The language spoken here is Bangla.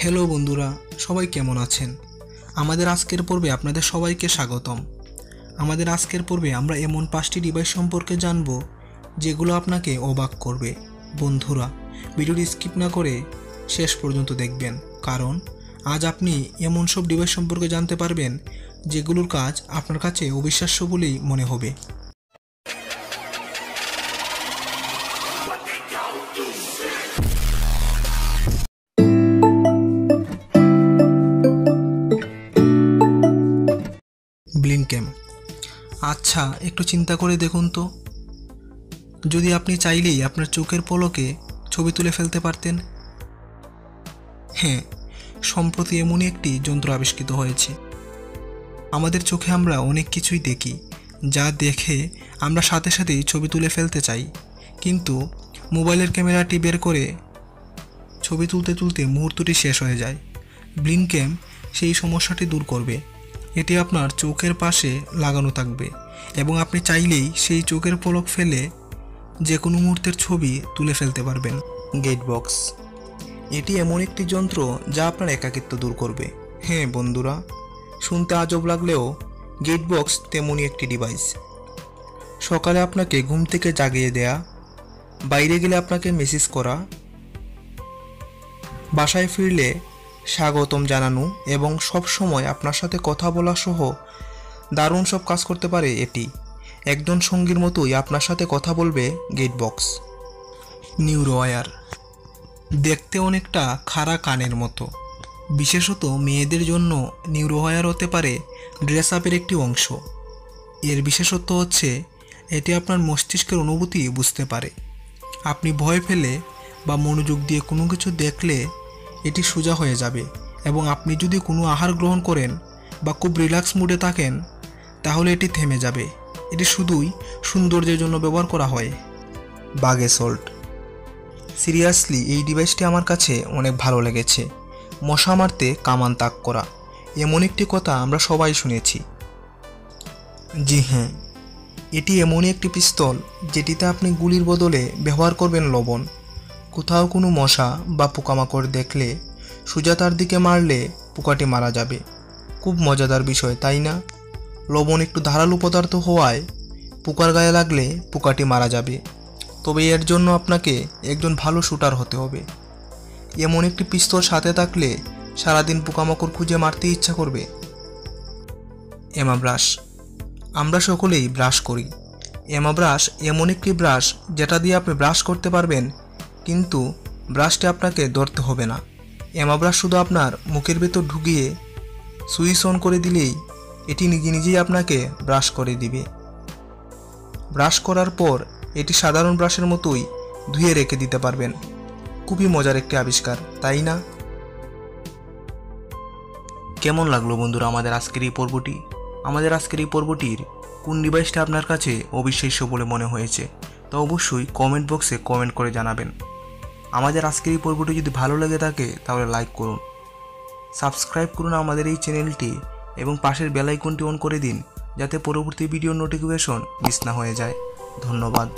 হ্যালো বন্ধুরা, সবাই কেমন আছেন? আমাদের আজকের পর্বে আপনাদের সবাইকে স্বাগতম। আমাদের আজকের পর্বে আমরা এমন 5টি ডিভাইস সম্পর্কে জানব যেগুলো আপনাকে অবাক করবে। বন্ধুরা, ভিডিওটি স্কিপ না করে শেষ পর্যন্ত দেখবেন, কারণ আজ আপনি এমন সব ডিভাইস সম্পর্কে জানতে পারবেন যেগুলোর কাজ আপনার কাছে অবিশ্বাস্য বলেই মনে হবে। ব্লিঙ্কক্যাম। আচ্ছা, একটু চিন্তা করে দেখুন তো, যদি আপনি চাইলেই আপনার চোখের পলকে ছবি তুলে ফেলতে পারতেন। হ্যাঁ, সম্প্রতি এমনই একটি যন্ত্র আবিষ্কৃত হয়েছে। আমাদের চোখে আমরা অনেক কিছুই দেখি, যা দেখে আমরা সাথে সাথেই ছবি তুলে ফেলতে চাই, কিন্তু মোবাইলের ক্যামেরাটি বের করে ছবি তুলতে তুলতে মুহূর্তটি শেষ হয়ে যায়। ব্লিঙ্কক্যাম সেই সমস্যাটি দূর করবে। এটি আপনার চোখের পাশে লাগানো থাকবে এবং আপনি চাইলেই সেই চোখের পলক ফেলে যে কোনো মুহূর্তের ছবি তুলে ফেলতে পারবেন। গেটবক্স। এটি এমন একটি যন্ত্র যা আপনার একাকিত্ব দূর করবে। হ্যাঁ বন্ধুরা, শুনতে আজব লাগলেও গেটবক্স তেমনই একটি ডিভাইস। সকালে আপনাকে ঘুম থেকে জাগিয়ে দেয়া, বাইরে গেলে আপনাকে মেসেজ করা, বাসায় ফিরলে স্বাগতম জানানো এবং সব সময় আপনার সাথে কথা বলা সহ দারুণ সব কাজ করতে পারে এটি। একজন সঙ্গীর মতোই আপনার সাথে কথা বলবে গেটবক্স। নিউরোওয়্যার। দেখতে অনেকটা খাড়া কানের মতো, বিশেষত মেয়েদের জন্য নিউরোওয়্যার হতে পারে ড্রেস আপের একটি অংশ। এর বিশেষত্ব হচ্ছে এটি আপনার মস্তিষ্কের অনুভূতি বুঝতে পারে। আপনি ভয় পেলে বা মনোযোগ দিয়ে কোনো কিছু দেখলে এটি সোজা হয়ে যাবে, এবং আপনি যদি কোনো আহার গ্রহণ করেন বা খুব রিল্যাক্স মুডে থাকেন তাহলে এটি থেমে যাবে। এটি শুধুই সৌন্দর্যের জন্য ব্যবহার করা হয়। Bug assault. সিরিয়াসলি এই ডিভাইসটি আমার কাছে অনেক ভালো লেগেছে। মশা মারতে কামান তাক করা, এমন একটি কথা আমরা সবাই শুনেছি। জি হ্যাঁ, এটি এমনই একটি পিস্তল যেটিতে আপনি গুলির বদলে ব্যবহার করবেন লবণ। কোথাও কোনো মশা বা পোকামাকড় দেখলে সোজা তার দিকে মারলে পোকাটি মারা যাবে। খুব মজাদার বিষয়, তাই না? লবণ একটু ধারালো পদার্থ হওয়ায় পোকার গায়ে লাগলে পোকাটি মারা যাবে, তবে এর জন্য আপনাকে একজন ভালো শুটার হতে হবে। এমন একটি পিস্তল সাথে থাকলে সারাদিন পোকামাকড় খুঁজে মারতে ইচ্ছা করবে। এমা ব্রাশ। আমরা সকলেই ব্রাশ করি। এমা ব্রাশ এমন একটি ব্রাশ যেটা দিয়ে আপনি ব্রাশ করতে পারবেন, কিন্তু ব্রাশটি আপনাকে ধরতে হবে না। এমা ব্রাশ শুধু আপনার মুখের ভেতর ঢুকিয়ে সুইচ অন করে দিলেই এটি নিজে নিজেই আপনাকে ব্রাশ করে দিবে। ব্রাশ করার পর এটি সাধারণ ব্রাশের মতোই ধুয়ে রেখে দিতে পারবেন। খুবই মজার একটি আবিষ্কার, তাই না? কেমন লাগলো বন্ধুরা আমাদের আজকের এই পর্বটি? আমাদের আজকের এই পর্বটির কোন ডিভাইসটা আপনার কাছে অবিশ্বাস্য বলে মনে হয়েছে তা অবশ্যই কমেন্ট বক্সে কমেন্ট করে জানাবেন। আমাদের আজকের এই পর্বটি যদি ভালো লেগে থাকে তাহলে লাইক করুন, সাবস্ক্রাইব করুন আমাদের এই চ্যানেলটি এবং পাশের বেল আইকনটি অন করে দিন যাতে পরবর্তী ভিডিওর নোটিফিকেশন মিস না হয়ে যায়। ধন্যবাদ।